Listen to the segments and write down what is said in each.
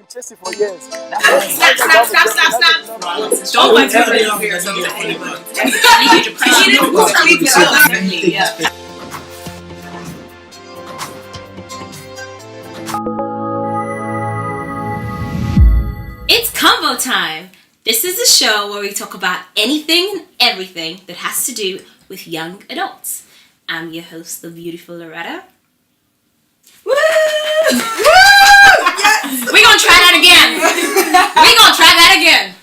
chasing for years. Snap. Don't want to compare yourself to anybody. Yeah. It's ConvoTime. This is a show where we talk about anything and everything that has to do with young adults. I'm your host, the beautiful Loretta. Woo! Woo! Yes! We're gonna try that again.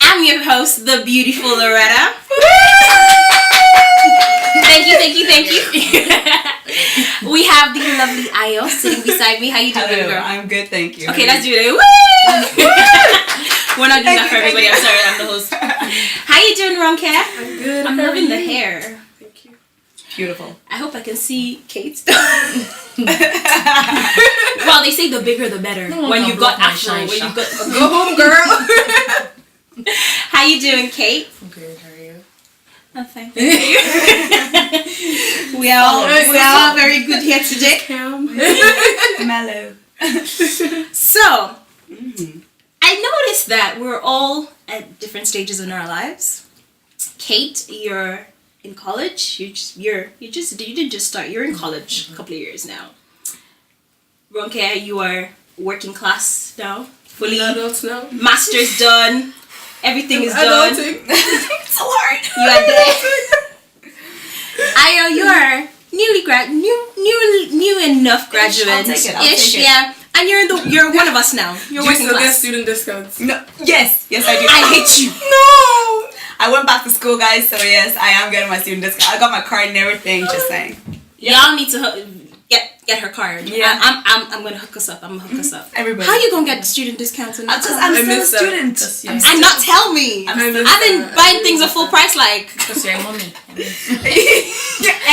I'm your host, the beautiful Loretta. Thank you. We have the lovely Ayo sitting beside me. How you doing, Hello, girl? I'm good, thank you. Okay, let's do it. Woo! We're not doing that for everybody. I'm sorry, I'm the host. How you doing, Ronke? I'm good. I'm loving the hair. Thank you. Beautiful. I hope I can see Kate's. Well, they say the bigger the better. When you got afro, when you got Go home, girl. How you doing, Kate? I'm good. How are you? I'm fine. we are all very good here today. Mellow. So, I noticed that we're all at different stages in our lives. Kate, you're in college. You didn't just start. You're in college a couple of years now. Ronke, you are working class now. Fully adults now. Master's done. Everything is done. It's so hard. You are there. Ayo, you are new enough graduate. I'll take it. Yeah. And you're one of us now. You're working still class. get student discounts? No. Yes, I do. I hate you. No. I went back to school, guys. So yes, I am getting my student discount. I got my card and everything. Just saying. Y'all need to get her card. Yeah. I'm gonna hook us up. Everybody. How you gonna get the student discounts? I'm still a student. And not tell me. I've been buying things at full price, like. Because you're a mommy.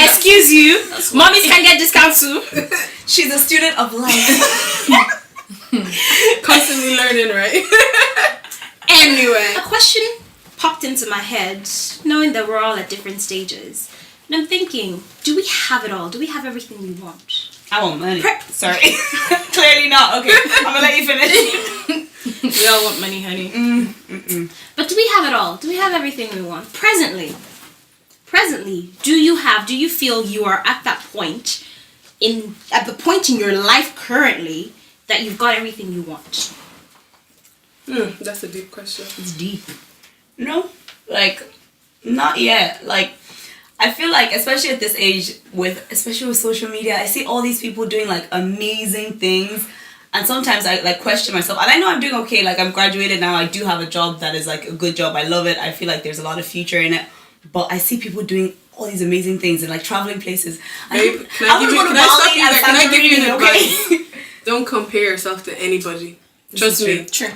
Excuse you. Mommies can get discounts too. She's a student of life. Constantly learning, right? Anyway, a question popped into my head, knowing that we're all at different stages. And I'm thinking, do we have it all? Do we have everything we want? I want money. Sorry. Clearly not. Okay, I'm gonna let you finish. We all want money, honey. But do we have it all? Do we have everything we want? Presently, do you feel you are at the point in your life currently that you've got everything you want? That's a deep question. It's deep. No, not yet. I feel like, especially at this age, especially with social media, I see all these people doing amazing things, and sometimes I question myself. And I know I'm doing okay. I'm graduated now. I do have a job that is a good job. I love it. I feel like there's a lot of future in it. But I see people doing all these amazing things and traveling places. Can I give you an advice? Don't compare yourself to anybody. Trust me. True.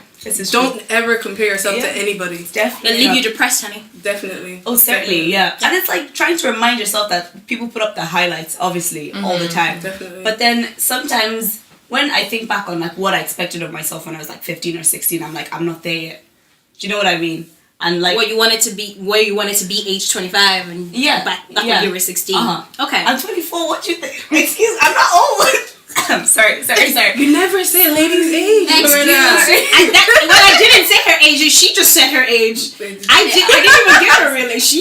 Don't ever compare yourself to anybody. Definitely. It'll leave you depressed, honey. Definitely. Oh, certainly, yeah. And it's trying to remind yourself that people put up the highlights, obviously, all the time. Definitely. But then sometimes when I think back on what I expected of myself when I was 15 or 16, I'm I'm not there yet. Do you know what I mean? And where you wanted to be age 25 and back when you were 16. Okay. I'm 24. What you think? Excuse, I'm not old. I'm sorry. You never say a lady's age. Excuse me. I didn't say her age. She just said her age. I didn't even give her real age.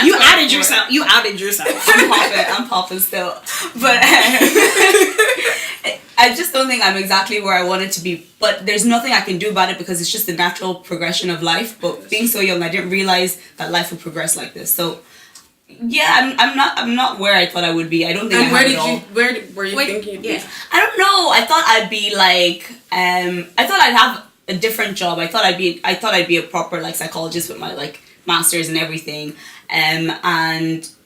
You outed yourself. I'm popping still. But I just don't think I'm exactly where I wanted to be. But there's nothing I can do about it because it's just the natural progression of life. But being so young, I didn't realize that life would progress like this. So yeah, I'm not where I thought I would be. I don't think. And where were you thinking you'd be? I don't know. I thought I'd be I thought I'd have a different job. I thought I'd be a proper psychologist with my masters and everything. And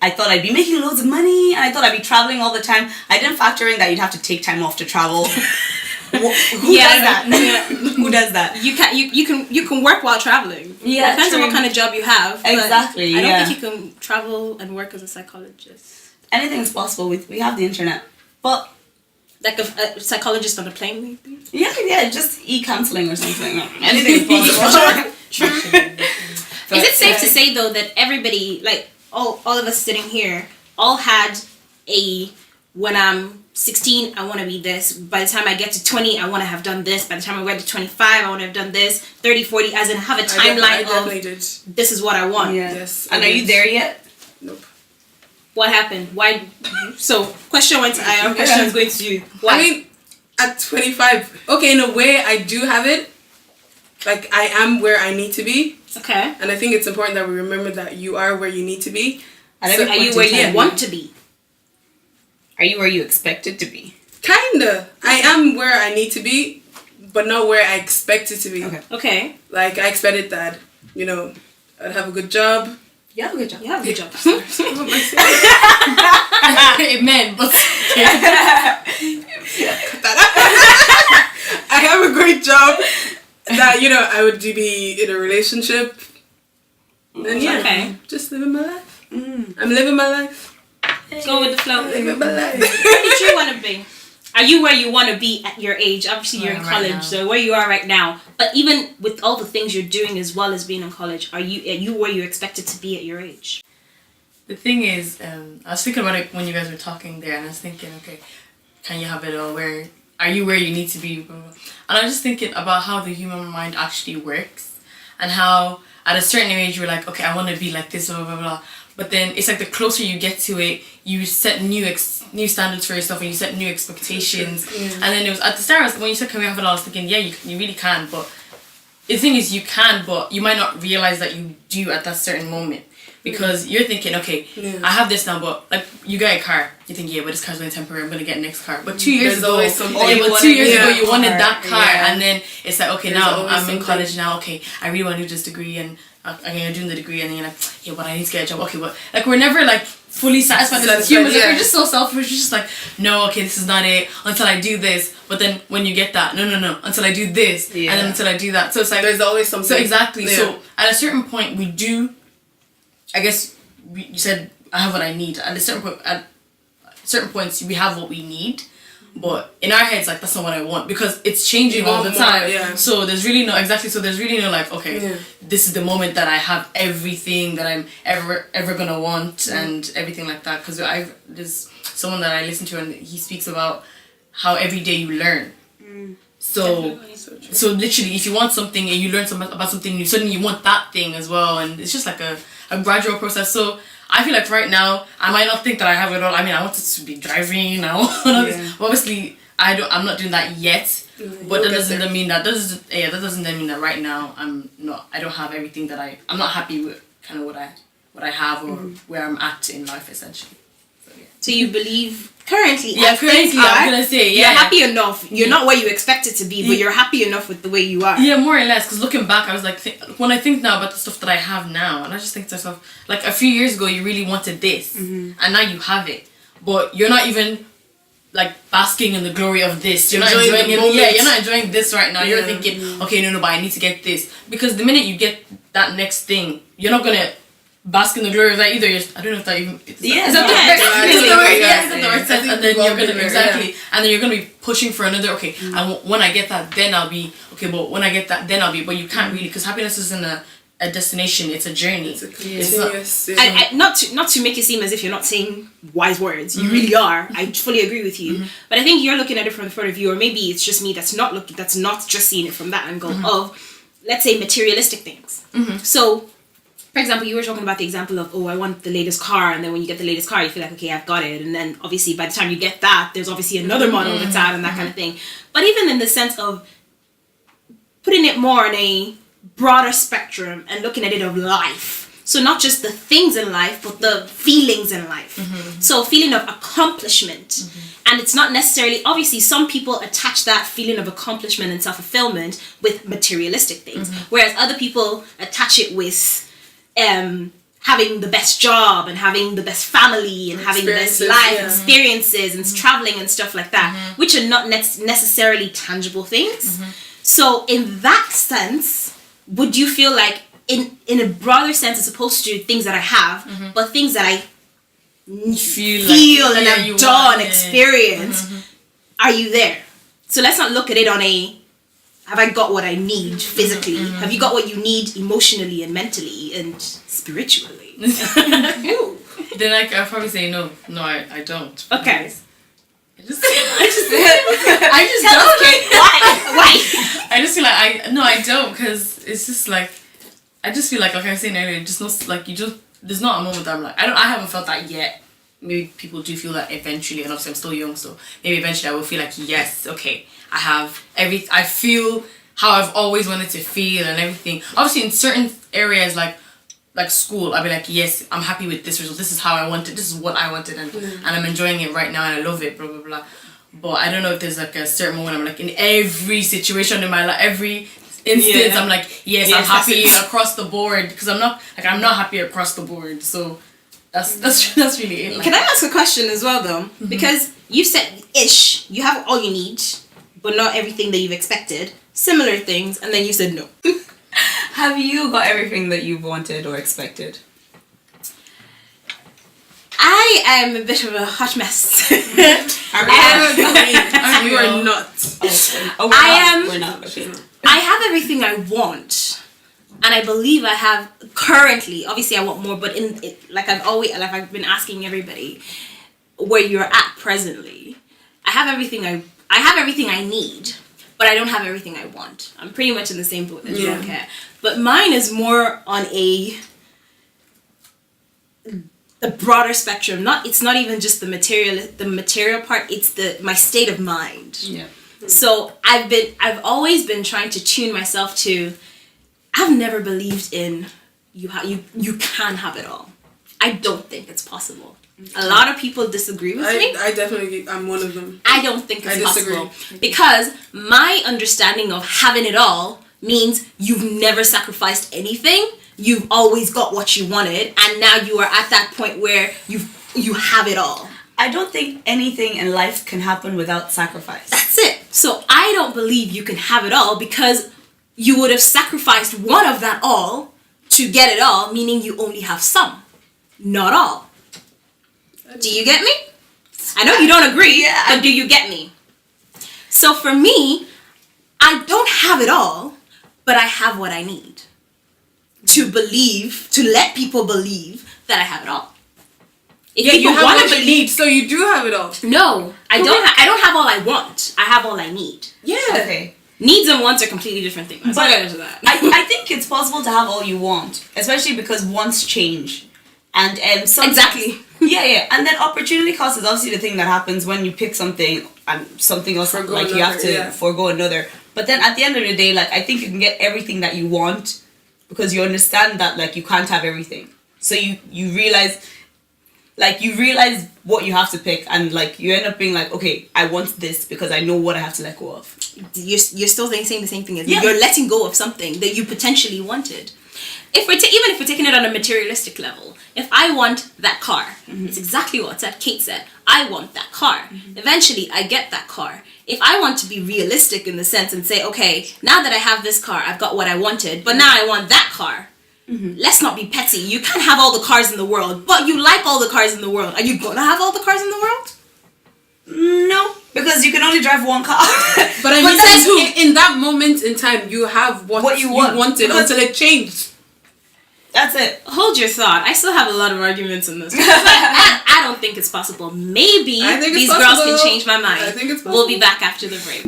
I thought I'd be making loads of money, and I thought I'd be traveling all the time. I didn't factor in that you'd have to take time off to travel. Who does that? Who does that? You can work while traveling. Yeah, depends on what kind of job you have. Exactly. I don't think you can travel and work as a psychologist. Anything is possible. We have the internet, but a psychologist on a plane, maybe. Yeah, just e-counseling or something. Anything is possible. Is it safe to say though that everybody, all of us sitting here, all had a when I'm 16, I want to be this. By the time I get to 20, I want to have done this. By the time I get to 25, I want to have done this. 30, 40, as in have a timeline of this is what I want. Yeah. Yes. And are you there yet? Nope. What happened? Why? So, question went to I. Question is going to you. Why? I mean, at 25, okay, in a way, I do have it. Like, I am where I need to be. Okay. And I think it's important that we remember that you are where you need to be. Are you where you want to be? Are you where you expected to be? Kinda. I am where I need to be, but not where I expect it to be. Okay. Like, I expected that, you know, I'd have a good job. You have a good job. You have a good job. Amen. But I have a great job. That, you know, I would be in a relationship. And yeah, Okay. just living my life. I'm living my life. Go with the flow. Living my life. Where did you want to be? Are you where you want to be at your age? Obviously, you're in Right college, now. so where you are right now. But even with all the things you're doing as well as being in college, are you where you expected to be at your age? The thing is, I was thinking about it when you guys were talking there, and I was thinking, okay, can you have it all? Where are you where you need to be? Blah, blah. And I was just thinking about how the human mind actually works, and how at a certain age you're like, okay, I want to be like this, blah blah blah. But then it's like the closer you get to it, you set new standards for yourself, and you set new expectations. And then it was at the start when you said, "Can we have it all?" I was thinking, yeah, you really can, but the thing is, you can, but you might not realize that you do at that certain moment. Because you're thinking, okay, I have this now, but like you get a car, you think, yeah, but this car's only temporary, I'm gonna get next car. But 2 years ago, always something. but 2 years ago you wanted that car, Yeah. and then it's like, okay, There's now always I'm in something. college now. Okay, I really want to do this degree, and I'm gonna do the degree, and then you're like, yeah, but I need to get a job. Okay, but like we're never like fully satisfied as humans. Like, yeah. we're just so selfish. We're just like, no, okay, this is not it until I do this. But then when you get that, no, until I do this, and then until I do that. So it's like There's always something. so exactly. Yeah. So at a certain point, we do. I guess you said I have what I need. At certain points, we have what we need. But in our heads, like that's not what I want because it's changing You all want the more, time. yeah. So there's really no So there's really no like, okay, this is the moment that I have everything that I'm ever gonna want and everything like that. Because there's someone that I listen to and he speaks about how every day you learn. So literally, if you want something and you learn about something new, suddenly you want that thing as well, and it's just like a gradual process. So I feel like right now I might not think that I have it all. I mean, I wanted to be driving. I want all this. Obviously, I'm not doing that yet. But that doesn't mean that mean that right now I don't have everything that I'm not happy with kind of what I have or where I'm at in life essentially. So you believe currently? Currently, I'm gonna say you're happy enough. You're not where you expect it to be, but you're happy enough with the way you are. Yeah, more or less. Because looking back, I was like, when I think now about the stuff that I have now, and I just think to myself, like a few years ago, you really wanted this, and now you have it, but you're not even like basking in the glory of this. You're not enjoying it. Yeah, you're not enjoying this right now. You're thinking, okay, no, but I need to get this because the minute you get that next thing, you're not gonna bask in the glory of that either. I don't know if that even is that the word sense, and then you're gonna and then you're gonna be pushing for another. Okay, when I get that, then I'll be okay. But when I get that, then I'll be. But you can't really because happiness isn't a destination. It's a journey. It's a continuous. Not to make it seem as if you're not saying wise words. You really are. I fully agree with you. But I think you're looking at it from the point of view, or maybe it's just me that's not just seeing it from that angle of, let's say, materialistic things. So, for example, you were talking about the example of, I want the latest car, and then when you get the latest car, you feel like, okay, I've got it, and then obviously by the time you get that, there's obviously another model that's out and that kind of thing. But even in the sense of putting it more on a broader spectrum and looking at it of life, so not just the things in life, but the feelings in life. So feeling of accomplishment, and it's not necessarily, obviously some people attach that feeling of accomplishment and self-fulfillment with materialistic things, whereas other people attach it with having the best job and having the best family and having the best life experiences and traveling and stuff like that, which are not necessarily tangible things. So in that sense, would you feel like in a broader sense as opposed to things that I have, but things that I feel and have done, experience, are you there? So let's not look at it on a, have I got what I need physically? Have you got what you need emotionally and mentally and spiritually? Then I'll probably say no, I don't. Okay. I just don't. Why? I just feel like I don't, because it's just like, I just feel like I was saying earlier, just not like there's not a moment that I'm like, I haven't felt that yet. Maybe people do feel that eventually, and obviously I'm still young, so maybe eventually I will feel like, yes, okay, I feel how I've always wanted to feel and everything. Obviously in certain areas like school, I'll be like, yes, I'm happy with this result, this is how I want it, this is what I wanted, and I'm enjoying it right now, and I love it, blah blah blah. But I don't know if there's like a certain moment I'm like, in every situation in my life, every instance, I'm like, yes, I'm happy across the board, because I'm not happy across the board. So that's really it. Like, can I ask a question as well though? Because you said ish, you have all you need, but not everything that you've expected. Similar things, and then you said no. Have you got everything that you've wanted or expected? I am a bit of a hot mess. You are not. We're not. Okay. I have everything I want, and I believe I have currently. Obviously, I want more, but I've been asking everybody where you're at presently. I have everything I need, but I don't have everything I want. I'm pretty much in the same boat as you, okay? But mine is more on the broader spectrum. It's not even just the material part. It's my state of mind. Yeah. So I've always been trying to tune myself to. I've never believed in you can have it all. I don't think it's possible. A lot of people disagree with me. I definitely, I'm one of them. I don't think it's possible. Because my understanding of having it all means you've never sacrificed anything. You've always got what you wanted, and now you are at that point where you have it all. I don't think anything in life can happen without sacrifice. That's it. So I don't believe you can have it all, because you would have sacrificed one of that all to get it all, meaning you only have some, not all. Do you get me? I know you don't agree, but do you get me? So for me, I don't have it all, but I have what I need to let people believe that I have it all. If you have what you need, so you do have it all. No, I don't have all I want. I have all I need. Yeah. Okay. Needs and wants are completely different things. But that. I think it's possible to have all you want, especially because wants change. And exactly. Yeah. And then opportunity cost is obviously the thing that happens when you pick something and something else, you have to forego another. But then at the end of the day, like, I think you can get everything that you want because you understand that, like, you can't have everything. So you realize what you have to pick, and like you end up being like, okay, I want this because I know what I have to let go of. You're still saying the same thing as me. You're letting go of something that you potentially wanted. Even if we're taking it on a materialistic level, if I want that car, it's exactly what Kate said. I want that car. Eventually, I get that car. If I want to be realistic in the sense and say, okay, now that I have this car, I've got what I wanted, but now I want that car. Let's not be petty. You can't have all the cars in the world, but you like all the cars in the world. Are you gonna have all the cars in the world? No, because you can only drive one car. But I mean, in that moment in time, you have what you wanted until it changed. That's it. Hold your thought. I still have a lot of arguments in this. I don't think it's possible. Maybe these girls can change my mind. I think it's possible. We'll be back after the break.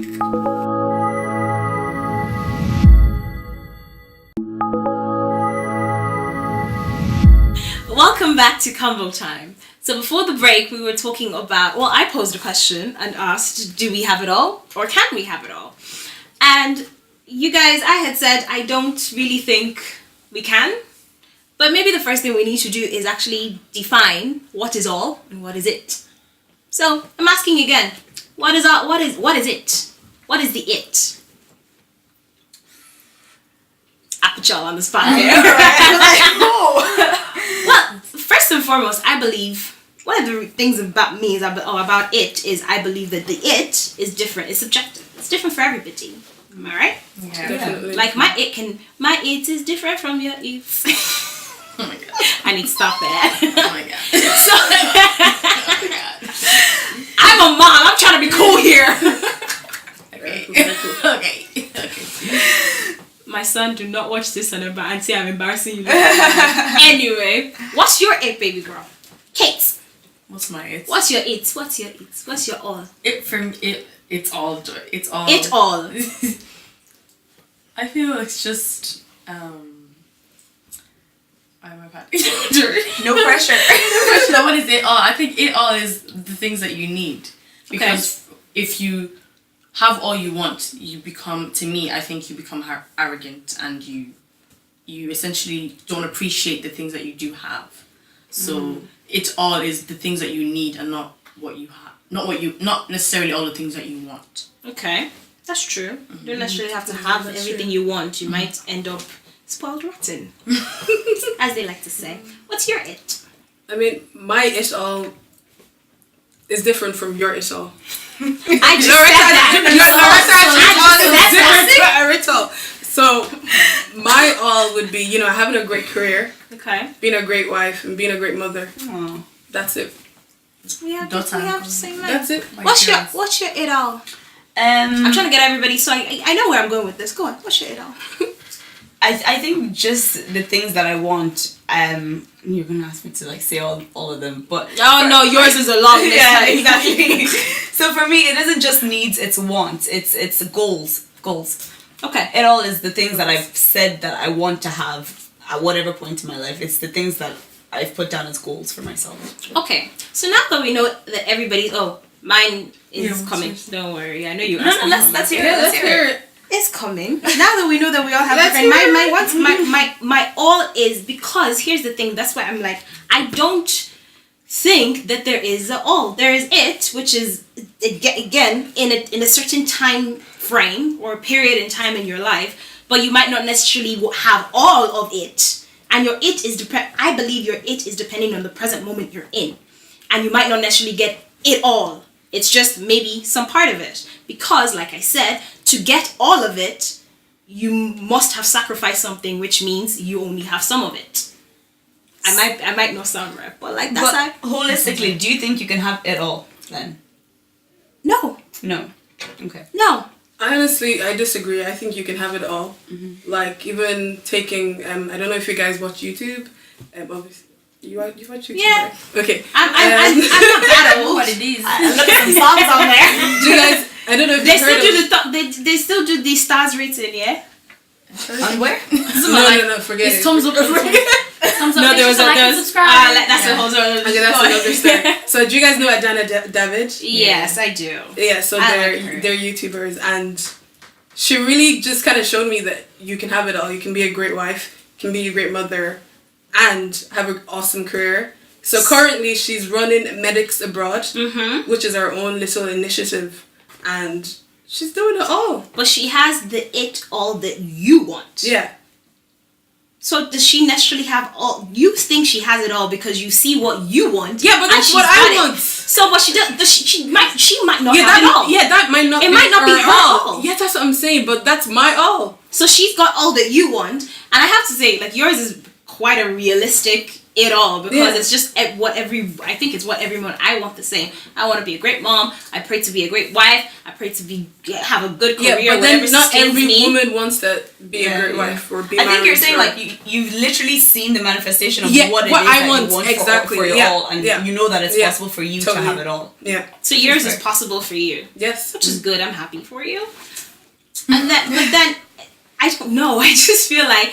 Welcome back to ConvoTime. So before the break, we were talking about, I posed a question and asked, do we have it all or can we have it all? And you guys, I had said, I don't really think we can. But maybe the first thing we need to do is actually define what is all and what is it. So I'm asking again, what is all? What is it? What is the it? I put y'all on the spot here. Well, first and foremost, I believe one of the things about me is about it is I believe that the it is different. It's subjective. It's different for everybody. Am I right? Yeah. Definitely. Like my it is different from your it. Oh my god. I need to stop that. Oh my god. So, Oh my god. I'm a mom. I'm trying to be cool here. Okay. My son, do not watch this and say I'm embarrassing you. Anyway, what's your it, baby girl? Kate. What's my it? What's your it? What's your all? It's all joy. It's all. It all. I feel it's just I'm a bad. No pressure. No, what is it all? I think it all is the things that you need. Because if you have all you want, you become, to me, I think you become arrogant, and you essentially don't appreciate the things that you do have. So it all is the things that you need and not what you have. Not necessarily all the things that you want. Okay. That's true. You don't necessarily have to have everything you want. You might end up spoiled rotten, as they like to say. What's your it? I mean, my it all is different from your it all. I just said that. So my all would be, having a great career, Okay. being a great wife, and being a great mother. Aww. That's it. We have to say that. That's it. What's your it all? I'm trying to get everybody, so I know where I'm going with this. Go on. What's your it all? I think just the things that I want. You're gonna ask me to say all of them, but No, yours is a long list. yeah, exactly. So for me, it isn't just needs; it's wants. It's goals. Okay. It all is the things that I've said that I want to have at whatever point in my life. It's the things that I've put down as goals for myself. Okay. So now that we know that everybody's mine is coming. Don't worry. I know you. No, let's hear it. Let's hear it. It's coming. Now that we know that we all have different, my all is, because here's the thing. That's why I'm like, I don't think that there is a all. There is it, which is again in a certain time frame or period in time in your life, but you might not necessarily have all of it. And your it is I believe your it is depending on the present moment you're in, and you might not necessarily get it all. It's just maybe some part of it, because like I said, to get all of it, you must have sacrificed something, which means you only have some of it. I might not sound right, but that's But holistically, do you think you can have it all then? No. Okay. No. Honestly, I disagree. I think you can have it all. Like, even taking, I don't know if you guys watch YouTube. Obviously, you watch YouTube? Yeah. Right? Okay. I'm not that old. What it is. Look at some songs on there. Do you guys, I don't know if They still do the stars rating, yeah? On where? No, forget it. Thumbs up. Thumbs up. No, there was like and subscribe. that's a whole other. Okay, that's another story. So, do you guys know Adana David? Yes, I do. Yeah, so I like her. they're YouTubers, and she really just kind of showed me that you can have it all. You can be a great wife, can be a great mother, and have an awesome career. So currently she's running Medics Abroad, which is our own little initiative, and she's doing it all. But she has the it all that you want. Yeah. So does she necessarily have all? You think she has it all because you see what you want. Yeah, but that's what I want. So, but she does. She might not have it all. Yeah, that might not. It might not be her all. Yeah, that's what I'm saying. But that's my all. So she's got all that you want, and I have to say, yours is quite a realistic it all, because it's just I think it's what everyone I want the same. I want to be a great mom. I pray to be a great wife. I pray to have a good career. Yeah, but then not every me. woman wants to be a great wife or be married. I think you're saying you've literally seen the manifestation of what it is I that want, you want exactly. for your all, and you know that it's possible for you totally. to have it all. Yeah. So yours is possible for you. Yes. Which is good. I'm happy for you. And then I don't know. I just feel like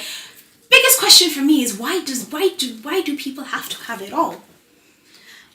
biggest question for me is why do people have to have it all?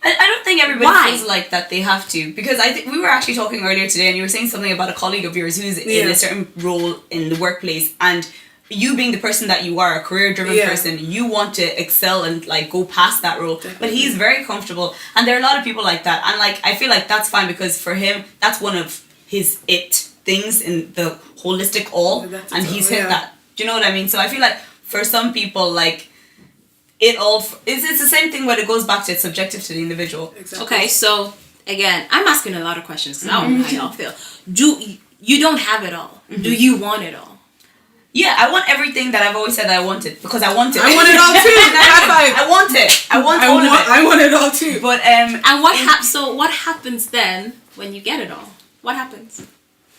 I don't think everybody feels like that they have to, because I think we were actually talking earlier today, and you were saying something about a colleague of yours who's in a certain role in the workplace, and you being the person that you are, a career-driven person, you want to excel and go past that role. Definitely. But he's very comfortable, and there are a lot of people like that, and I feel like that's fine, because for him that's one of his it things in the holistic all, and he's hit that. Do you know what I mean? So I feel like for some people, it all it's the same thing, where it goes back to it's subjective to the individual. Exactly. Okay, so again, I'm asking a lot of questions because I don't know how y'all feel. You don't have it all? Do you want it all? Yeah, I want everything that I've always said that I wanted, because I want it. I want it all too. High five. I want it. I want all of it. I want it all too. But and what happens then when you get it all? What happens?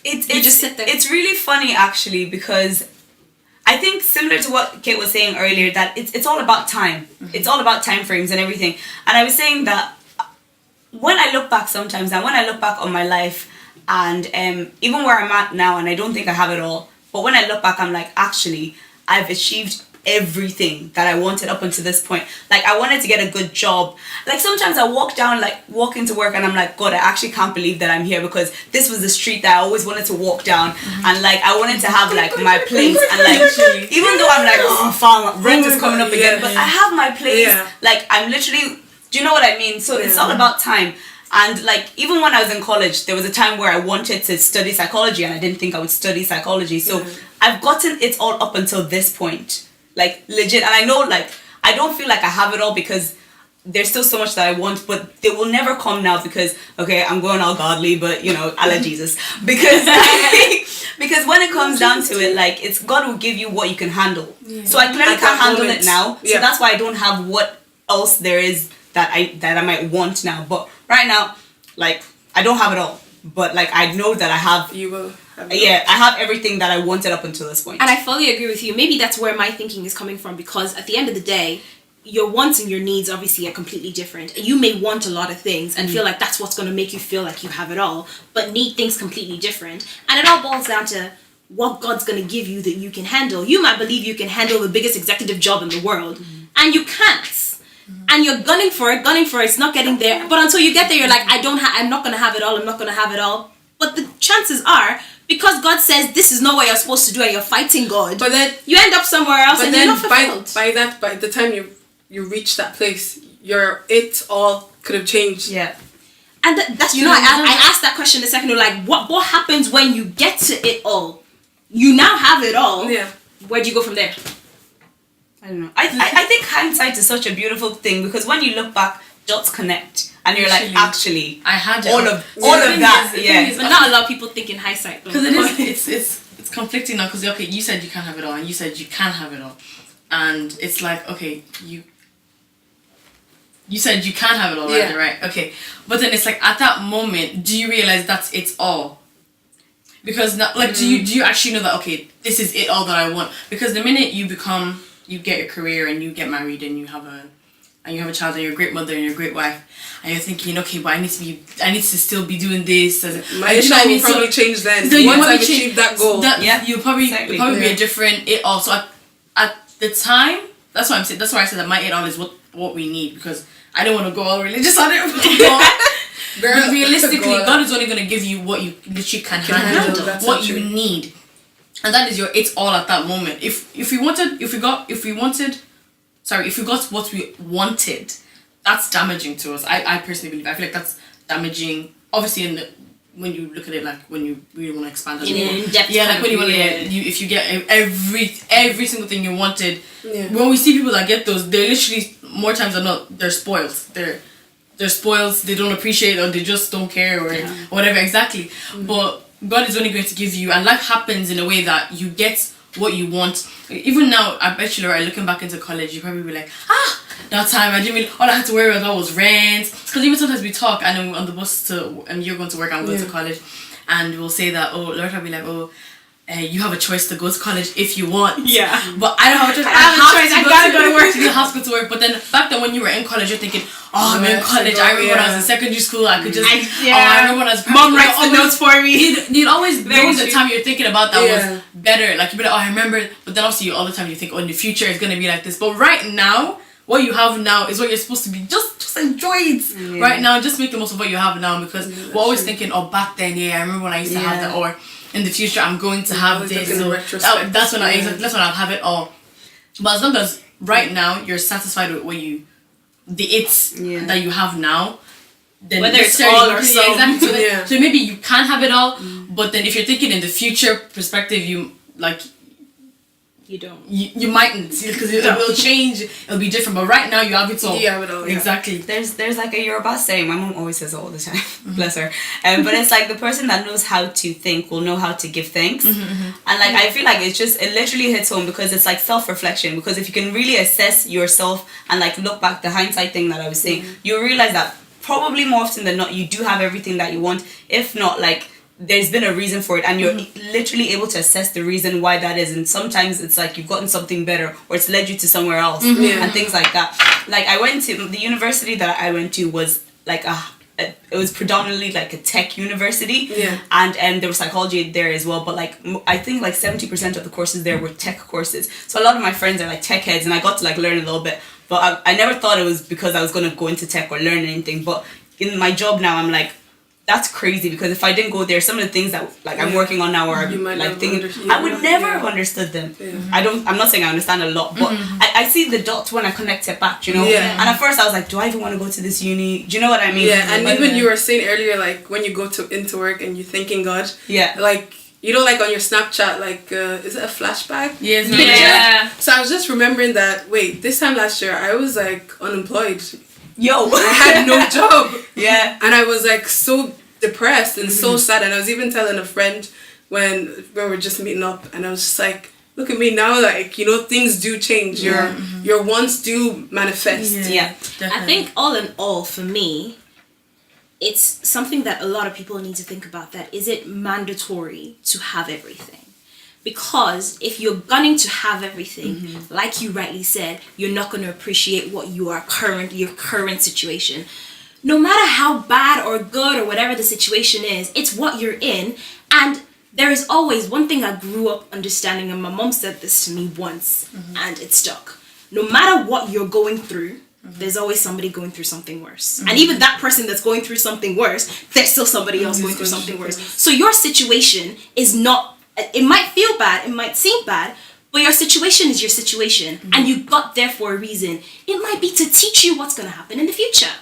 You just sit there. It's really funny actually, because I think similar to what Kate was saying earlier, that it's all about time. It's all about time frames and everything. And I was saying that when I look back sometimes, and when I look back on my life, and even where I'm at now, and I don't think I have it all, but when I look back, I'm like, actually, I've achieved everything that I wanted up until this point. Like, I wanted to get a good job. Like, sometimes I walk into work and I'm like, God, I actually can't believe that I'm here, because this was the street that I always wanted to walk down. And like, I wanted to have like my place, and like, even though I'm like, oh, farm rent is coming up again, but I have my place. Like, I'm literally, do you know what I mean? So it's all about time. And like, even when I was in college, there was a time where I wanted to study psychology and I didn't think I would study psychology. So I've gotten it all up until this point. Like, legit. And I know, like, I don't feel like I have it all, because there's still so much that I want, but they will never come now, because, okay, I'm going all godly, but, you know, Allah Jesus. Because because when it comes down to it, like, it's God will give you what you can handle. So I clearly can't handle it now. So that's why I don't have what else there is that I might want now. But right now, like, I don't have it all. But, like, I know that I have... You will. I have everything that I wanted up until this point. And I fully agree with you. Maybe that's where my thinking is coming from, because at the end of the day, your wants and your needs obviously are completely different. You may want a lot of things and feel like that's what's going to make you feel like you have it all, but need things completely different. And it all boils down to what God's going to give you that you can handle. You might believe you can handle the biggest executive job in the world, and you can't. And you're gunning for it, it's not getting there. But until you get there, you're like, I'm not going to have it all, I'm not going to have it all. But the chances are, because God says this is not what you're supposed to do, and you're fighting God, but then you end up somewhere else, and you're not fulfilled. By the time you reach that place, it all could have changed. Yeah. And that's, you know, I asked that question a second ago, like, what happens when you get to it all? You now have it all. Yeah. Where do you go from there? I don't know. I think hindsight is such a beautiful thing, because when you look back, dots connect, and you're like, actually, I had all of that. But not a lot of people think in hindsight, because it's conflicting now. Because okay, you said you can't have it all, and you said you can have it all, and it's like, okay, you said you can't have it all, right? Okay, but then it's like, at that moment, do you realize that's it's all? Because now, like, do you actually know that, okay, this is it all that I want? Because the minute you get your career and you get married and you have a child and you're a great mother and you're a great wife, and you're thinking, okay, but I need to still be doing this. My issue will probably change then. Once I've achieved that goal. You'll probably be a different it all. So at the time, that's why I said that my it all is what we need, because I don't want to go all religious on it. But realistically, God is only going to give you what you literally can handle, what you need. And that is your it's all at that moment. If we got what we wanted, that's damaging to us. I personally believe. I feel like that's damaging. Obviously, when you look at it, like when you really want to expand it. Like when you want to if you get every single thing you wanted. Yeah. When we see people that get those, they're literally, more times than not, they're spoiled. They're spoiled. They don't appreciate it, or they just don't care, or whatever exactly. But God is only going to give you, and life happens in a way that you get what you want. Even now, I bet you, Laura, looking back into college, you probably be like, that time I didn't really, all I had to worry about was rent. Because even sometimes we talk, and then on the bus and you're going to work, I'm going to college, and we'll say that, Laura will be like, you have a choice to go to college if you want. Yeah. But I don't have a choice. I gotta go to work. You have to go to work. But then back then when you were in college, you're thinking, I'm in college. I remember when I was in secondary school, I could just, I remember when I was Mom writes the notes for me. You'd always, there was a time you're thinking about that was better. Like, you'd be like, I remember. But then also all the time you think, in the future it's going to be like this. But right now, what you have now is what you're supposed to be. Just enjoy it. Right now, just make the most of what you have now, because we're always thinking, back then, I remember when I used to have that, or in the future I'm going to have this. So that's when I'll have it all. But as long as right now you're satisfied with that you have now, then whether it's all or some. Exactly. So maybe you can have it all, but then if you're thinking in the future perspective, you don't. You mightn't, because it will change. It'll be different. But right now you have it all. You have it all. Exactly. There's like a Yoruba saying. My mom always says it all the time. Bless her. But it's like the person that knows how to think will know how to give thanks. And like I feel like it literally hits home, because it's like self-reflection. Because if you can really assess yourself and like look back, the hindsight thing that I was saying, you realize that probably more often than not you do have everything that you want. If not, like, there's been a reason for it, and you're literally able to assess the reason why that is. And sometimes it's like you've gotten something better, or it's led you to somewhere else, and things like that. Like, I went to the university that I went to was like it was predominantly like a tech university, Yeah. and there was psychology there as well, but like I think like 70% of the courses there were tech courses, so a lot of my friends are like tech heads, and I got to like learn a little bit, but I never thought it was because I was going to go into tech or learn anything. But in my job now, I'm like, that's crazy, because if I didn't go there, some of the things that like I'm working on now are like things I would never have understood them. I'm not saying I understand a lot, but I see the dots when I connect it back, you know. And at first I was like, do I even want to go to this uni? Do you know what I mean? And even you were saying earlier, like when you go into work and you're thanking God, like you know, like on your Snapchat, like is it a flashback? Yes, Yeah. So I was just remembering that. Wait, this time last year I was like unemployed. I had no job. And I was like so depressed and so sad, and I was even telling a friend when we were just meeting up, and I was just like, look at me now, like, you know, things do change. Your wants do manifest. I think all in all, for me, it's something that a lot of people need to think about, that is it mandatory to have everything? Because if you're gunning to have everything, like you rightly said, you're not going to appreciate what your current situation. No matter how bad or good or whatever the situation is, it's what you're in. And there is always one thing I grew up understanding, and my mom said this to me once, and it stuck. No matter what you're going through, there's always somebody going through something worse. And even that person that's going through something worse, there's still somebody else going through something worse. So your situation is not, it might feel bad, it might seem bad, but your situation is your situation, and you got there for a reason. It might be to teach you what's going to happen in the future.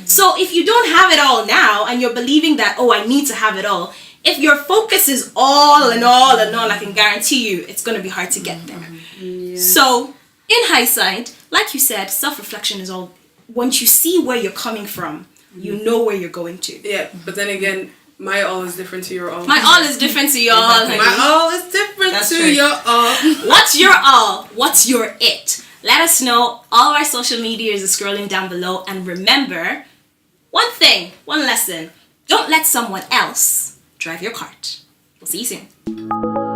So if you don't have it all now, and you're believing that, oh, I need to have it all, if your focus is all and all and all, I can guarantee you it's going to be hard to get there. So in hindsight, like you said, self-reflection is all, once you see where you're coming from, you know where you're going to. But then again, my all is different to your all. My all is different to your all. My all is different your all. What's your all? What's your it? Let us know. All of our social medias are scrolling down below. And remember, one thing, one lesson. Don't let someone else drive your cart. We'll see you soon.